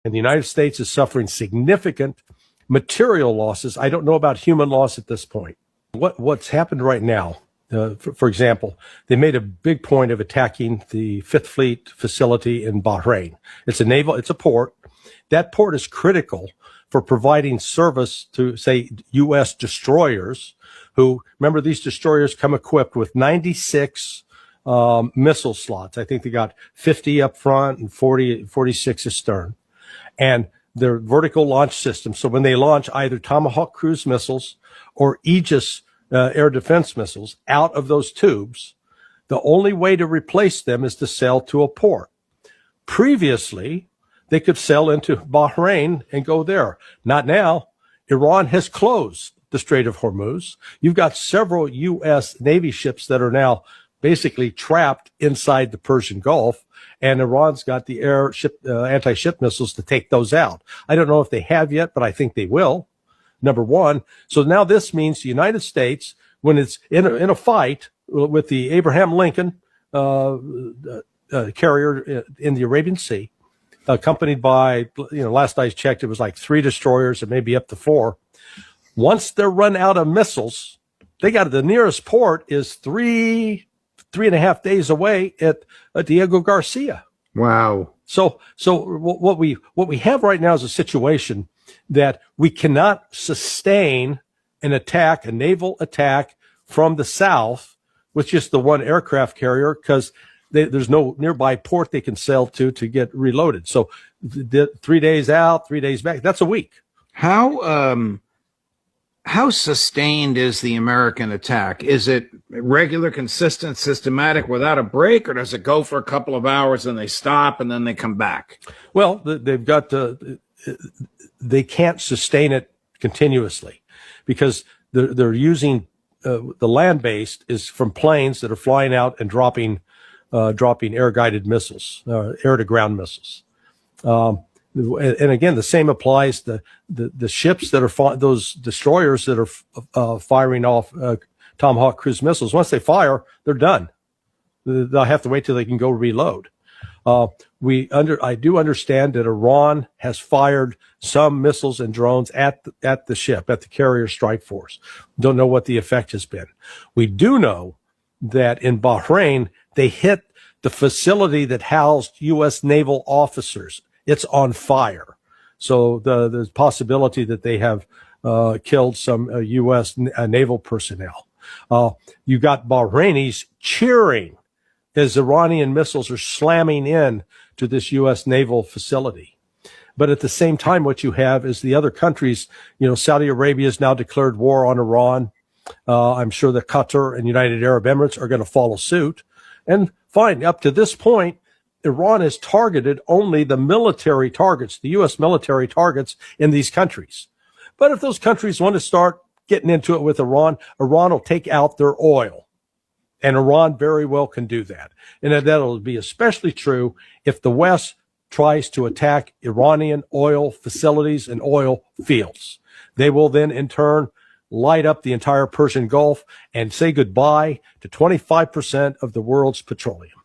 And the United States is suffering significant material losses. I don't know about human loss at this point. What's happened right now, for example, they made a big point of attacking the Fifth Fleet facility in Bahrain. It's a port. That port is critical for providing service to, say, U.S. destroyers who, remember, these destroyers come equipped with 96 missile slots. I think they got 50 up front and 46 astern. And their vertical launch system. So when they launch either Tomahawk cruise missiles or Aegis air defense missiles out of those tubes, the only way to replace them is to sail to a port. Previously, they could sail into Bahrain and go there. Not now. Iran has closed the Strait of Hormuz. You've got several U.S. Navy ships that are now basically trapped inside the Persian Gulf, and Iran's got the anti-ship missiles to take those out. I don't know if they have yet, but I think they will, number one. So now this means the United States, when it's in a fight with the Abraham Lincoln carrier in the Arabian Sea, accompanied by, last I checked, it was like 3 destroyers and maybe up to 4. Once they're run out of missiles, the nearest port is 3.5 days away at Diego Garcia. Wow. So what we have right now is a situation that we cannot sustain an attack, a naval attack from the south with just the one aircraft carrier, because there's no nearby port they can sail to get reloaded. So 3 days out, 3 days back, that's a week. How sustained is the American attack? Is it regular, consistent, systematic, without a break, or does it go for a couple of hours and they stop and then they come back? Well, they can't sustain it continuously because they're using the land-based is from planes that are flying out and dropping air-guided missiles, air-to-ground missiles. And again, the same applies to the ships that are those destroyers that are firing off Tomahawk cruise missiles. Once they fire, they're done. They'll have to wait till they can go reload. I do understand that Iran has fired some missiles and drones at the ship, at the carrier strike force. Don't know what the effect has been. We do know that in Bahrain, they hit the facility that housed U.S. naval officers. It's on fire. So there's possibility that they have killed some U.S. Naval personnel. You got Bahrainis cheering as Iranian missiles are slamming in to this U.S. naval facility. But at the same time, what you have is the other countries, Saudi Arabia has now declared war on Iran. I'm sure that Qatar and United Arab Emirates are going to follow suit. And fine, up to this point, Iran has targeted only the military targets, the U.S. military targets in these countries. But if those countries want to start getting into it with Iran, Iran will take out their oil. And Iran very well can do that. And that'll be especially true if the West tries to attack Iranian oil facilities and oil fields. They will then, in turn, light up the entire Persian Gulf and say goodbye to 25% of the world's petroleum.